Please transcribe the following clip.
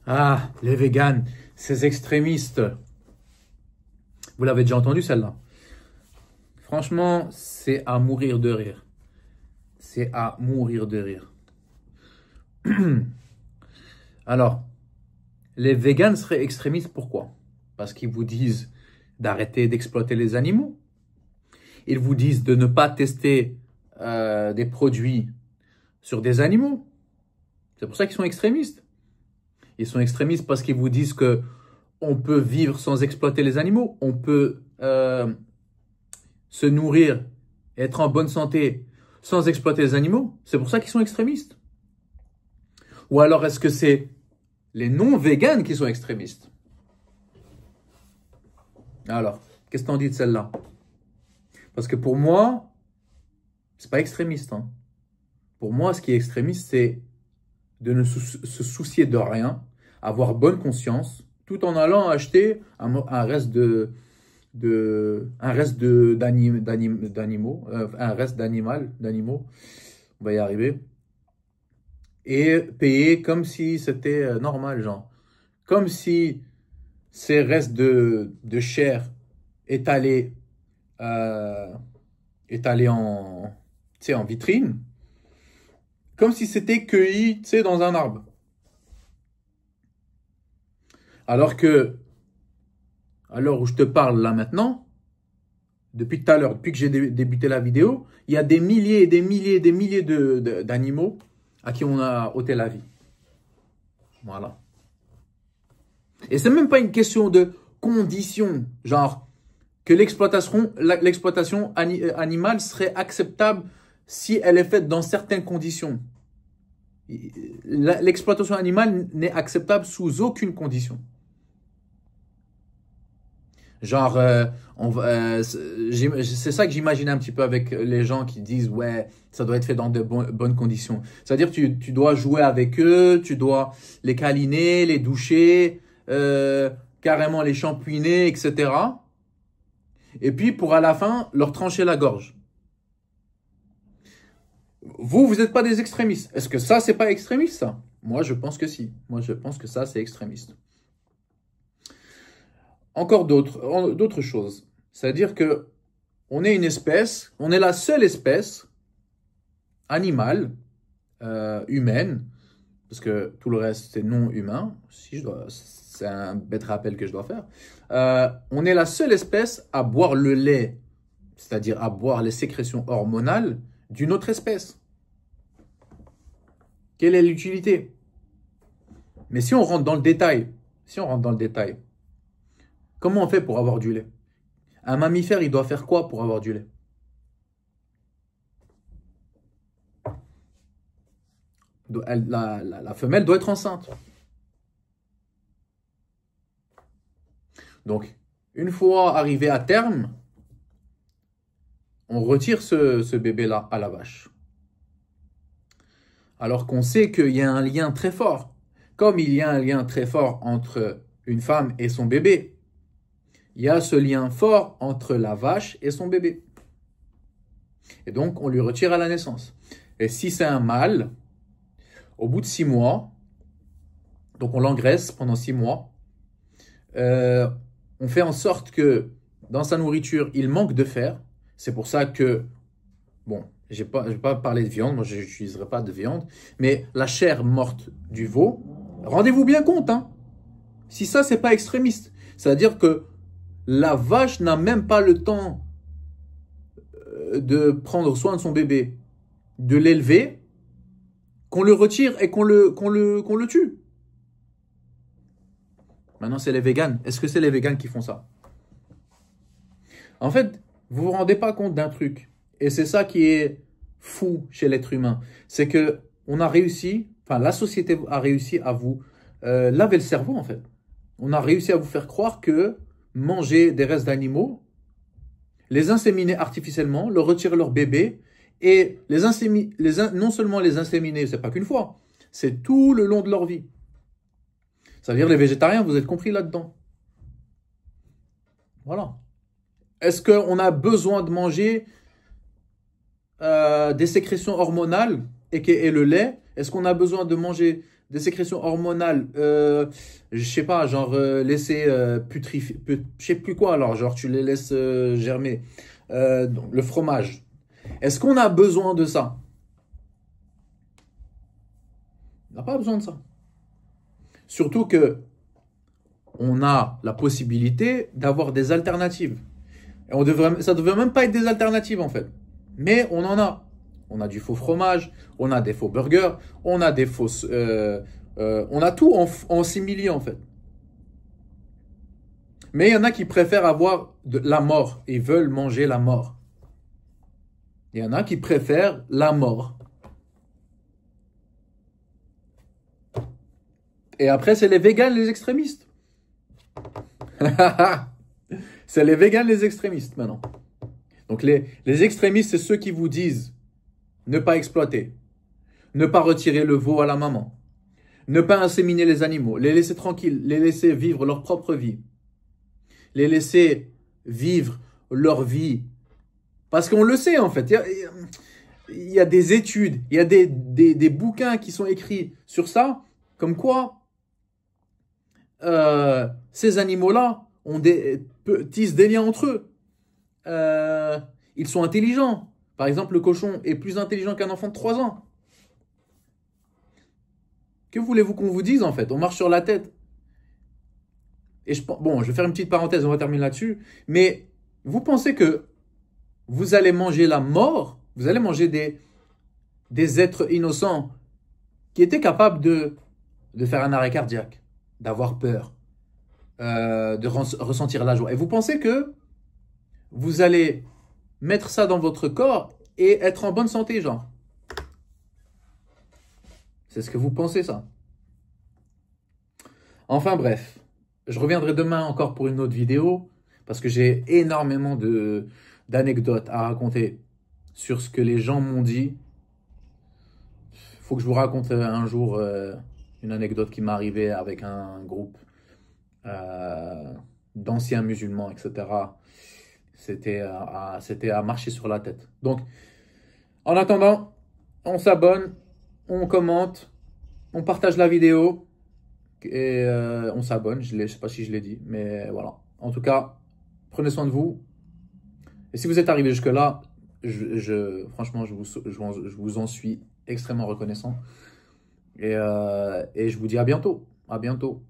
Ah, les véganes, ces extrémistes. Vous l'avez déjà entendu celle-là? Franchement, c'est à mourir de rire. C'est à mourir de rire. Alors, les véganes seraient extrémistes, pourquoi? Parce qu'ils vous disent d'arrêter d'exploiter les animaux. Ils vous disent de ne pas tester des produits sur des animaux. C'est pour ça qu'ils sont extrémistes. Ils sont extrémistes parce qu'ils vous disent que on peut vivre sans exploiter les animaux. On peut se nourrir, être en bonne santé sans exploiter les animaux. C'est pour ça qu'ils sont extrémistes. Ou alors est-ce que c'est les non-véganes qui sont extrémistes? Alors, qu'est-ce que t'en dis de celle-là? Parce que pour moi, c'est pas extrémiste. Hein. Pour moi, ce qui est extrémiste, c'est de ne se soucier de rien, avoir bonne conscience, tout en allant acheter un reste d'animaux, on va y arriver, et payer comme si c'était normal, genre. Comme si ces restes de chair étalés, étalés en vitrine, comme si c'était cueilli, dans un arbre. Alors que, à l'heure où je te parle là maintenant, depuis tout à l'heure, depuis que j'ai débuté la vidéo, il y a des milliers et des milliers et des milliers d'animaux à qui on a ôté la vie. Voilà. Et c'est même pas une question de conditions, genre que l'exploitation animale serait acceptable si elle est faite dans certaines conditions. L'exploitation animale n'est acceptable sous aucune condition. Genre, c'est ça que j'imagine un petit peu avec les gens qui disent « Ouais, ça doit être fait dans de bonnes conditions. » C'est-à-dire tu dois jouer avec eux, tu dois les câliner, les doucher, carrément les shampouiner, etc. Et puis, pour à la fin, leur trancher la gorge. Vous n'êtes pas des extrémistes. Est-ce que ça, c'est pas extrémiste, ça? Moi, je pense que si. Moi, je pense que ça, c'est extrémiste. Encore d'autres choses. C'est-à-dire que on est une espèce, on est la seule espèce animale, humaine, parce que tout le reste, c'est non humain. C'est un bête rappel que je dois faire. On est la seule espèce à boire le lait, c'est-à-dire à boire les sécrétions hormonales d'une autre espèce. Quelle est l'utilité? Mais si on rentre dans le détail, comment on fait pour avoir du lait? Un mammifère, il doit faire quoi pour avoir du lait? La femelle doit être enceinte. Donc, une fois arrivé à terme, on retire ce bébé-là à la vache. Alors qu'on sait qu'il y a un lien très fort. Comme il y a un lien très fort entre une femme et son bébé, il y a ce lien fort entre la vache et son bébé. Et donc, on lui retire à la naissance. Et si c'est un mâle, au bout de 6 mois, donc on l'engraisse pendant 6 mois, on fait en sorte que dans sa nourriture, il manque de fer. C'est pour ça que, bon, je ne vais pas parler de viande, moi je n'utiliserai pas de viande, mais la chair morte du veau, rendez-vous bien compte, hein, si ça, c'est pas extrémiste. C'est-à-dire que la vache n'a même pas le temps de prendre soin de son bébé, de l'élever, qu'on le retire et qu'on le tue. Maintenant, c'est les véganes. Est-ce que c'est les véganes qui font ça? En fait, vous vous rendez pas compte d'un truc. Et c'est ça qui est fou chez l'être humain. C'est que on a réussi, enfin la société a réussi à vous laver le cerveau en fait. On a réussi à vous faire croire que manger des restes d'animaux, les inséminer artificiellement, leur retirer leur bébé et non seulement les inséminer, c'est pas qu'une fois, c'est tout le long de leur vie. Ça veut dire les végétariens, vous êtes compris là-dedans. Voilà. Est-ce qu'on a besoin de manger des sécrétions hormonales et le lait? Est-ce qu'on a besoin de manger des sécrétions hormonales, je sais pas, genre laisser putrifier, je sais plus quoi alors, genre tu les laisses germer. Donc, le fromage. Est-ce qu'on a besoin de ça? On n'a pas besoin de ça. Surtout que on a la possibilité d'avoir des alternatives. Et ça ne devrait même pas être des alternatives en fait. Mais on en a. On a du faux fromage, on a des faux burgers, on a des fausses... on a tout en simili en fait. Mais il y en a qui préfèrent avoir la mort. Ils veulent manger la mort. Il y en a qui préfèrent la mort. Et après, c'est les végans, les extrémistes. C'est les végans, les extrémistes maintenant. Donc les extrémistes, c'est ceux qui vous disent ne pas exploiter, ne pas retirer le veau à la maman, ne pas inséminer les animaux, les laisser tranquilles, les laisser vivre leur propre vie, les laisser vivre leur vie. Parce qu'on le sait en fait, il y a des études, il y a des bouquins qui sont écrits sur ça, comme quoi ces animaux-là tissent des liens entre eux. Ils sont intelligents. Par exemple, le cochon est plus intelligent qu'un enfant de 3 ans. Que voulez-vous qu'on vous dise en fait? On marche sur la tête. Et bon, je vais faire une petite parenthèse, on va terminer là-dessus. Mais vous pensez que vous allez manger la mort? Vous allez manger des êtres innocents qui étaient capables de faire un arrêt cardiaque, d'avoir peur, de ressentir la joie. Et vous pensez que vous allez mettre ça dans votre corps et être en bonne santé, genre. C'est ce que vous pensez, ça. Enfin bref, je reviendrai demain encore pour une autre vidéo parce que j'ai énormément d'anecdotes à raconter sur ce que les gens m'ont dit. Il faut que je vous raconte un jour une anecdote qui m'est arrivée avec un groupe d'anciens musulmans, etc. C'était à marcher sur la tête. Donc, en attendant, on s'abonne, on commente, on partage la vidéo et on s'abonne. Je ne sais pas si je l'ai dit, mais voilà. En tout cas, prenez soin de vous. Et si vous êtes arrivé jusque-là, franchement, je vous en suis extrêmement reconnaissant. Et je vous dis à bientôt. À bientôt.